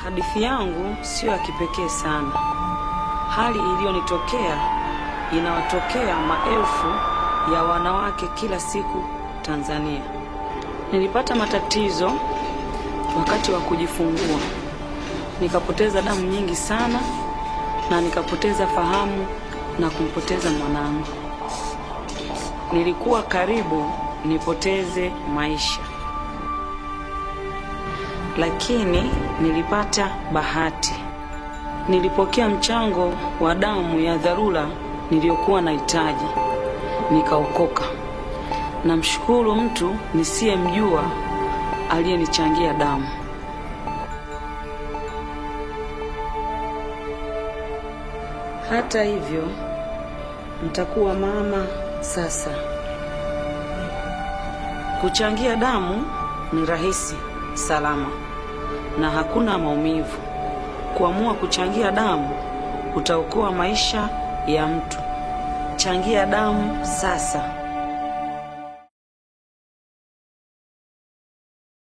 Hadithi yangu sio ya kipekee sana. Hali iliyonitokea inawatokea maelfu ya wanawake kila siku Tanzania. Nilipata matatizo wakati wa kujifungua. Nikapoteza damu nyingi sana na nikapoteza fahamu na kumpoteza mwanangu. Nilikuwa karibu nipoteze maisha. Lakini nilipata bahati. Nilipokea mchango wa damu ya dharura niliyokuwa nahitaji. Nikaokoka. Namshukuru mtu nisiyemjua aliyenichangia damu. Hata hivyo, nitakuwa mama sasa. Kuchangia damu ni rahisi, salama, na hakuna maumivu. Kuamua kuchangia damu utaokoa maisha ya mtu. Changia damu sasa.